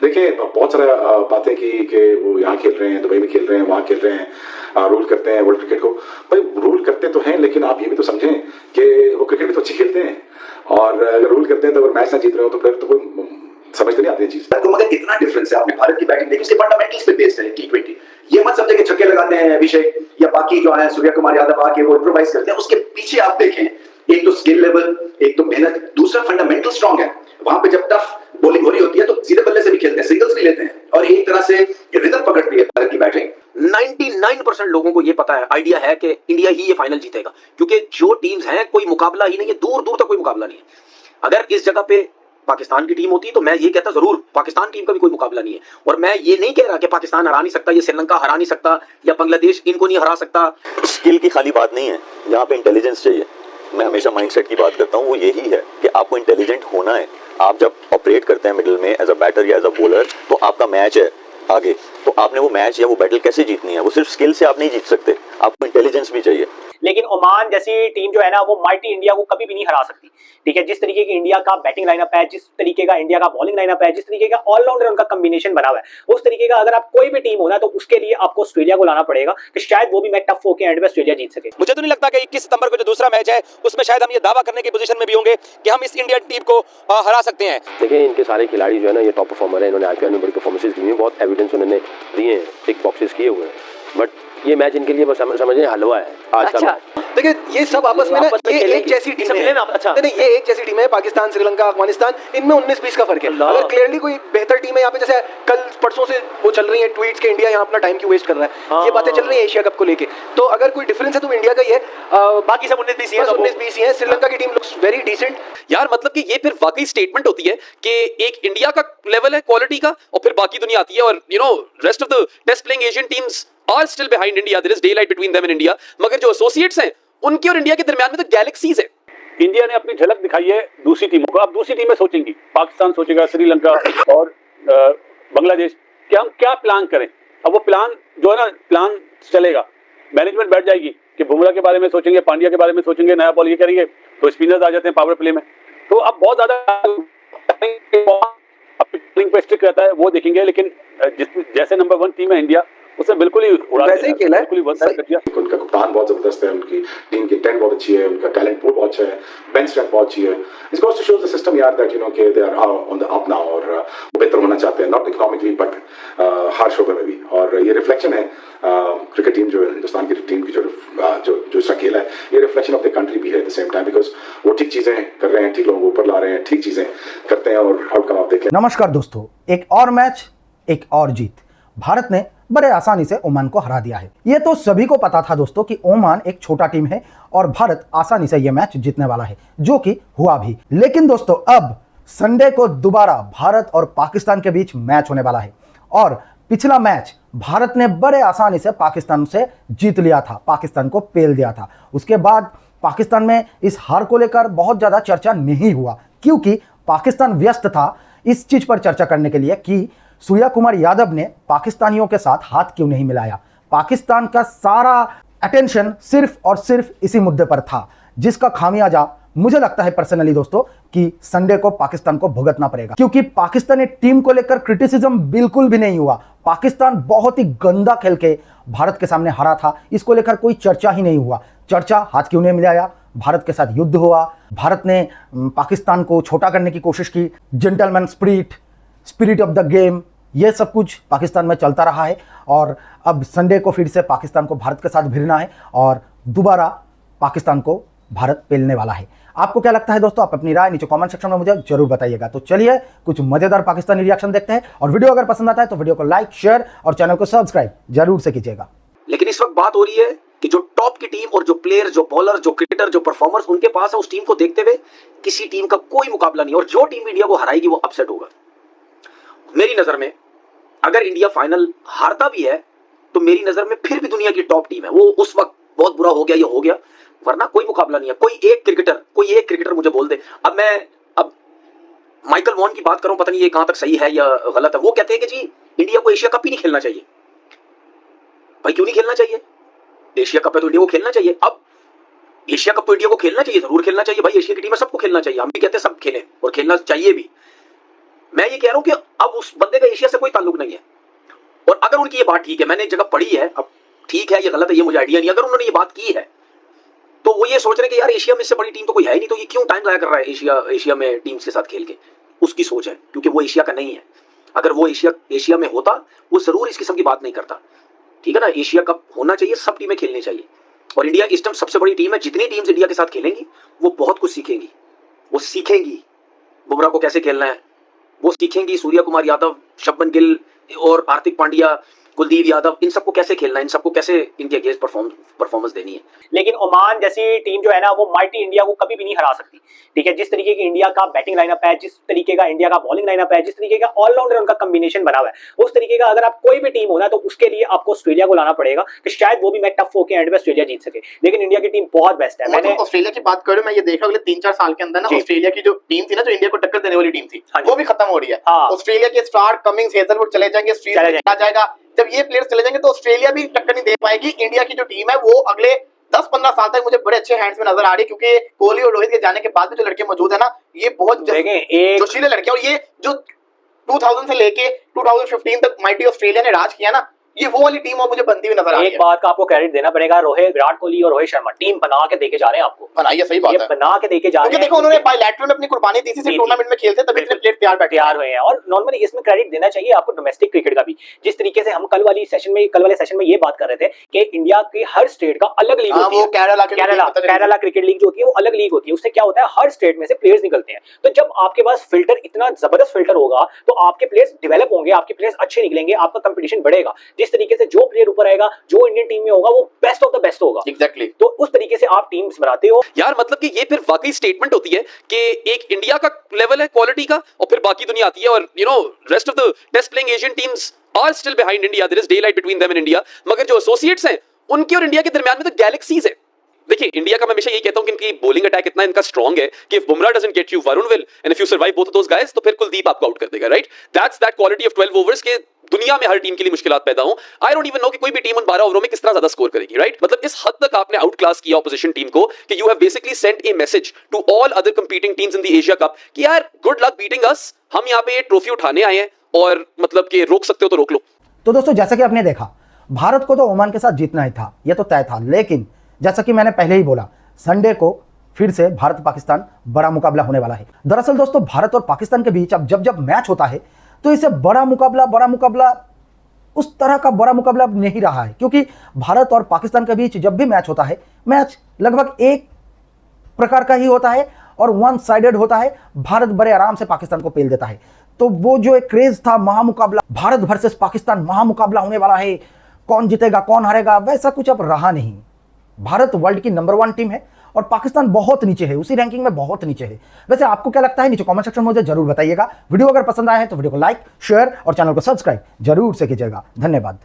देखिए बहुत सारा बातें की कि वो यहाँ खेल रहे हैं, दुबई में खेल रहे हैं, वहाँ खेल रहे हैं, रूल करते हैं वर्ल्ड क्रिकेट को। भाई रूल करते तो हैं, लेकिन आप ये भी तो समझें कि वो क्रिकेट भी तो अच्छी खेलते हैं, और अगर रूल करते हैं तो अगर मैच ना जीत रहे हो तो फिर तो कोई समझ तो नहीं आती है चीज। तो मगर इतना डिफरेंस है, आपने भारत की बैटिंग देखी, उसके फंडामेंटल्स पे बेस्ड है T20। ये मत समझे कि छक्के लगाते हैं अभिषेक या बाकी जो है सूर्य कुमार यादव आके वो इम्प्रोवाइज करते हैं। उसके पीछे आप देखें, एक तो स्किल लेवल, एक तो मेहनत, दूसरा फंडामेंटल स्ट्रांग है। वहां पे जब टफ बॉलिंग हो रही होती है तो सीधे बल्ले से भी खेलते हैं, सिंगल्स भी लेते हैं, और एक तरह से रिदम पकड़ती है भारत की बैटिंग। 99% लोगों को ये पता है, आइडिया है कि इंडिया ही ये फाइनल जीतेगा, क्योंकि जो टीम्स हैं कोई मुकाबला ही नहीं है, दूर दूर तक कोई मुकाबला नहीं है। अगर इस जगह पे पाकिस्तान की टीम होती तो मैं ये कहता जरूर पाकिस्तान टीम का भी कोई मुकाबला नहीं है। और मैं ये नहीं कह रहा कि पाकिस्तान हरा नहीं सकता, ये श्रीलंका हरा नहीं सकता, या बांग्लादेश इनको नहीं हरा सकता। स्किल की खाली बात नहीं है, यहाँ पे इंटेलिजेंस चाहिए। मैं हमेशा माइंडसेट की बात करता हूँ, वो यही है कि आपको इंटेलिजेंट होना है। आप जब ऑपरेट करते हैं मिडिल में एज अ बैटर या एज अ बॉलर, तो आपका मैच है आगे, तो आपने वो मैच या वो बैटल कैसे जीतनी है, वो सिर्फ स्किल से आप नहीं जीत सकते, आपको इंटेलिजेंस भी चाहिए। लेकिन ओमान जैसी टीम जो है ना, वो माइटी इंडिया को कभी भी नहीं हरा सकती। ठीक है, जिस तरीके की इंडिया का बैटिंग लाइनअप है, जिस तरीके का इंडिया का बॉलिंग लाइनअप है, जिस तरीके का ऑलराउंडर उनका कॉम्बिनेशन बना हुआ है, उस तरीके का अगर आप कोई भी टीम होना तो उसके लिए आपको ऑस्ट्रेलिया को लाना पड़ेगा कि शायद वो भी मैच टफ होकर एंड में ऑस्ट्रेलिया जीत सके। मुझे तो नहीं लगता कि 21 सितंबर को जो दूसरा मैच है उसमें शायद हम ये दावा करने की पोजीशन में भी होंगे कि हम इस इंडियन टीम को हरा सकते हैं। देखिए, इनके सारे खिलाड़ी जो है ना, ये टॉप परफॉर्मर है, इन्होंने आईपीएल में बड़ी परफॉर्मेंसेस दी हैं, बहुत एविडेंस उन्होंने दिए हैं, टिक बॉक्सेस किए हुए हैं, बट ये मैच इनके लिए बस समझिए हलवा है आज का मैच। देखिए ये सब आपस में ना ये एक जैसी टीम है। अच्छा नहीं ये एक जैसी टीम है, पाकिस्तान, श्रीलंका, अफगानिस्तान, इनमें 19-20 का फर्क है। अगर क्लियरली कोई बेहतर टीम है यहाँ पे, जैसे कल परसों से वो चल रही है ट्वीट्स के इंडिया यहाँ अपना टाइम क्यों वेस्ट कर रहा है, ये बातें चल रही है एशिया कप को लेके, तो अगर कोई डिफरेंस है तो इंडिया का ही है, बाकी सब 19-20 है। श्रीलंका की टीम लुक्स वेरी डिसेंट। यार मतलब कि ये फिर वाकई स्टेटमेंट होती है कि एक इंडिया का लेवल है क्वालिटी का, और फिर बाकी दुनिया आती है, और you know rest of the test playing Asian teams are still behind India, there is daylight between them and India. मगर जो एसोसिएट्स हैं उनके और इंडिया के दरमियान में तो गैलेक्सीज है। इंडिया ने अपनी झलक दिखाई है दूसरी टीमों को, अब दूसरी टीमें सोचेंगी, पाकिस्तान सोचेगा, श्रीलंका और बांग्लादेश, कि हम क्या प्लान करें। अब वो प्लान जो है ना, प्लान चलेगा, मैनेजमेंट बैठ जाएगी कि बुमराह के बारे में सोचेंगे, पांड्या के बारे में सोचेंगे, नया बॉल ये करेंगे, तो स्पिनर्स आ जाते हैं पावर प्ले में। तो अब बहुत ज्यादा पे स्टिक रहता है वो देखेंगे, लेकिन जैसे नंबर 1 टीम है इंडिया, उसे बिल्कुल ही वैसे ही खेला है। उनका कप्तान बहुत जबरदस्त है, उनकी टीम की इंटेंट बहुत अच्छी है, उनका टैलेंट पूल बहुत अच्छा है, बेंच स्ट्रेंथ बहुत अच्छी है। It's goes to show the system यार दैट यू नो कि they are on the up now, और वो बेहतर होना चाहते हैं, नॉट इकोनॉमिकली बट हर शोबे में भी। और ये रिफ्लेक्शन है क्रिकेट टीम जो है, हिंदुस्तान की टीम की जो इसका खेल है, ये रिफ्लेक्शन ऑफ द कंट्री भी है at the same time, because वो ठीक चीजें कर रहे हैं, ठीक लोगों को ऊपर ला रहे हैं, ठीक चीजें करते हैं, और आउटकम आप देख लें। नमस्कार दोस्तों, एक और मैच, एक और जीत। भारत ने बड़े आसानी से ओमान को हरा दिया है। ये तो सभी को पता था दोस्तों कि ओमान एक छोटा टीम है और भारत आसानी से ये मैच जीतने वाला है, जो कि हुआ भी। लेकिन दोस्तों अब संडे को दोबारा भारत और पाकिस्तान के बीच मैच होने वाला है, और पिछला मैच भारत ने बड़े आसानी से पाकिस्तान से जीत लिया था, पाकिस्तान को पेल दिया था। उसके बाद पाकिस्तान में इस हार को लेकर बहुत ज्यादा चर्चा नहीं हुआ, क्योंकि पाकिस्तान व्यस्त था इस चीज पर चर्चा करने के लिए कि सूर्य कुमार यादव ने पाकिस्तानियों के साथ हाथ क्यों नहीं मिलाया। पाकिस्तान का सारा अटेंशन सिर्फ और सिर्फ इसी मुद्दे पर था, जिसका खामियाजा मुझे लगता है पर्सनली दोस्तों कि संडे को पाकिस्तान को भुगतना पड़ेगा, क्योंकि पाकिस्तानी टीम को लेकर क्रिटिसिज्म बिल्कुल भी नहीं हुआ। पाकिस्तान बहुत ही गंदा खेल के भारत के सामने हारा था, इसको लेकर कोई चर्चा ही नहीं हुआ। चर्चा हाथ क्यों नहीं मिलाया, भारत के साथ युद्ध हुआ, भारत ने पाकिस्तान को छोटा करने की कोशिश की, gentleman spirit of the game, ये सब कुछ पाकिस्तान में चलता रहा है। और अब संडे को फिर से पाकिस्तान को भारत के साथ भिड़ना है, और दोबारा पाकिस्तान को भारत पेलने वाला है। आपको क्या लगता है दोस्तों? आप अपनी राय नीचे कमेंट सेक्शन में मुझे जरूर बताइएगा। तो चलिए कुछ मजेदार पाकिस्तानी रिएक्शन देखते हैं, और वीडियो अगर पसंद आता है तो वीडियो को लाइक, शेयर और चैनल को सब्सक्राइब जरूर से कीजिएगा। लेकिन इस वक्त बात हो रही है कि जो टॉप की टीम और जो प्लेयर, जो बॉलर, जो क्रिकेटर, जो परफॉर्मर्स उनके पास है, उस टीम को देखते हुए किसी टीम का कोई मुकाबला नहीं, और जो टीम इंडिया को हराएगी वो अपसेट होगा। मेरी नजर में अगर इंडिया फाइनल हारता भी है तो मेरी नजर में फिर भी दुनिया की टॉप टीम है। वो उस वक्त बहुत बुरा हो गया, ये हो गया, वरना कोई मुकाबला नहीं है। कोई एक क्रिकेटर मुझे बोल दे। अब माइकल वॉन की बात करूं, पता नहीं ये कहां तक सही है या गलत है। वो कहते हैं कि जी इंडिया को एशिया कप ही नहीं खेलना चाहिए। भाई क्यों नहीं खेलना चाहिए? एशिया कप है तो इंडिया को खेलना चाहिए। अब एशिया कप तो इंडिया को खेलना चाहिए, जरूर खेलना चाहिए भाई, एशिया की टीम है, सबको खेलना चाहिए। हम भी कहते हैं सब खेलें और खेलना चाहिए भी। मैं ये कह रहा हूं कि अब उस बंदे का एशिया से कोई ताल्लुक नहीं है। और अगर उनकी ये बात ठीक है, मैंने एक जगह पढ़ी है, अब ठीक है ये गलत है ये मुझे आइडिया नहीं, अगर उन्होंने ये बात की है तो वो ये सोच रहे हैं कि यार एशिया में इससे बड़ी टीम तो कोई है ही नहीं, तो ये क्यों टाइम जाया कर रहा है एशिया में टीम्स के साथ खेल के। उसकी सोच है, क्योंकि वो एशिया का नहीं है। अगर वो एशिया में होता वो जरूर इस किस्म की बात नहीं करता। ठीक है ना, एशिया कप होना चाहिए, सब टीमें खेलनी चाहिए। और इंडिया इस टाइम सबसे बड़ी टीम है, जितनी टीम्स इंडिया के साथ खेलेंगी वो बहुत कुछ सीखेंगी। वो सीखेंगी बुमराह को कैसे खेलना है, वो सीखेंगी सूर्य कुमार यादव, शुभमन गिल और हार्दिक पांड्या, कुलदीप यादव, इन सबको कैसे खेलना है, इन सबको कैसे इनके अगेंस्ट परफॉर्मेंस देनी है। लेकिन ओमान जैसी टीम जो है ना वो माइटी इंडिया को कभी भी नहीं हरा सकती। ठीक है, जिस तरीके की इंडिया का बैटिंग लाइनअप है, जिस तरीके का इंडिया का बॉलिंग लाइनअप है, जिस तरीके का ऑलराउंडर उनका कॉम्बिनेशन बना हुआ है, उस तरीके का अगर आप कोई भी टीम हो ना तो उसके लिए आपको ऑस्ट्रेलिया को लाना पड़ेगा कि शायद वो भी मैच टफ होकर एंड में ऑस्ट्रेलिया जीत सके। लेकिन इंडिया की टीम बहुत बेस्ट है। मैंने ऑस्ट्रेलिया की बात करूं, मैं ये देखा अगले 3-4 साल के अंदर ना ऑस्ट्रेलिया की जो टीम थी ना, जो इंडिया को टक्कर देने वाली टीम थी, वो भी खत्म हो रही है। ऑस्ट्रेलिया के स्टार्ट कमिंग्स, हेजलवुड चले जाएंगे, स्ट्रीट चला जाएगा। जब ये प्लेयर्स चले जाएंगे तो ऑस्ट्रेलिया भी टक्कर नहीं दे पाएगी। इंडिया की जो टीम है वो अगले 10-15 साल तक मुझे बड़े अच्छे हैंड्स में नजर आ रही है, क्योंकि कोहली और रोहित के जाने के बाद भी जो लड़के मौजूद है ना, ये बहुत जोशीले लड़के, और ये जो 2000 से लेके 2015 तक माइटी ऑस्ट्रेलिया ने राज किया ना, ये वो वाली टीम और मुझे बनती हुई नजर आ रही है। एक बात का आपको क्रेडिट देना पड़ेगा, विराट कोहली और रोहित शर्मा टीम बना के देके जा रहे हैं आपको। बनाइए, सही बात है, बना के देके जा रहे हैं। देखो उन्होंने बायलैटरल में अपनी कुर्बानी दी थी, सिर्फ टूर्नामेंट में खेलते तभी इतने प्लेयर तैयार हुए हैं। और नॉर्मली इसमें क्रेडिट देना चाहिए आपको डोमेस्टिक क्रिकेट का भी। जिस तरीके से हम कल वाले सेशन में ये बात कर रहे थे कि इंडिया के हर स्टेट का अलग लीग होती है। केरला क्रिकेट लीग जो होती है वो अलग लीग होती है। उससे क्या होता है, हर स्टेट में से प्लेयर्स निकलते हैं। तो जब आपके पास फिल्टर, इतना जबरदस्त फिल्टर होगा तो आपके प्लेयर्स डेवलप होंगे, आपके प्लेयर्स अच्छे निकलेंगे, आपका कंपटीशन बढ़ेगा। जिस तरीके से जो ऊपर आएगा, जो इंडियन टीम में होगा वो बेस्ट ऑफ द बेस्ट होगा। एग्जैक्टली। तो उस तरीके से आप टीम्स बनाते हो यार। मतलब कि ये फिर वाकई स्टेटमेंट होती है कि एक इंडिया का लेवल है क्वालिटी का और फिर बाकी दुनिया आती है, और rest of the test playing Asian teams are still behind India. There is day light between them and India. मगर जो एसोसिएट्स हैं उनके और इंडिया के दरमियान में तो गैलेक्सीज है। देखिए इंडिया का मैं हमेशा यही कहता हूं कि इनकी बॉलिंग अटैक इतना इनका स्ट्रांग है कि if Bumrah doesn't get you, Varun will, and if you survive both of those guys, तो फिर कुलदीप आपको आउट कर देगा, right? That's that quality of 12 overs के दुनिया में हर टीम के लिए मुश्किलात पैदा हो। आई डोंट इवन नो कि कोई भी टीम उन 12 ओवरों में किस तरह ज्यादा स्कोर करेगी, राइट? मतलब इस हद तक आपने आउट क्लास किया ऑपोजिशन टीम को कि you have basically sent a message to all other competing teams in the Asia cup कि यार गुड लक बीटिंग अस, हम यहाँ पे ये ट्रॉफी उठाने आए हैं और मतलब कि रोक सकते हो तो रोक लो। तो दोस्तों जैसा कि आपने देखा, भारत को तो ओमान के साथ जीतना ही था, यह तो तय था। लेकिन जैसा कि मैंने पहले ही बोला, संडे को फिर से भारत पाकिस्तान बड़ा मुकाबला होने वाला है। दरअसल दोस्तों भारत और पाकिस्तान के बीच अब जब मैच होता है तो इसे बड़ा मुकाबला उस तरह का बड़ा मुकाबला अब नहीं रहा है, क्योंकि भारत और पाकिस्तान के बीच जब भी मैच होता है, मैच लगभग एक प्रकार का ही होता है और वन साइडेड होता है। भारत बड़े आराम से पाकिस्तान को पेल देता है। तो वो जो एक क्रेज था महामुकाबला, भारत वर्सेस पाकिस्तान महामुकाबला होने वाला है, कौन जीतेगा कौन हारेगा, वैसा कुछ अब रहा नहीं। भारत वर्ल्ड की नंबर 1 टीम है और पाकिस्तान बहुत नीचे है, उसी रैंकिंग में बहुत नीचे है। वैसे आपको क्या लगता है नीचे कमेंट सेक्शन में मुझे जरूर बताइएगा। वीडियो अगर पसंद आया है तो वीडियो को लाइक, शेयर और चैनल को सब्सक्राइब जरूर से कीजिएगा। धन्यवाद।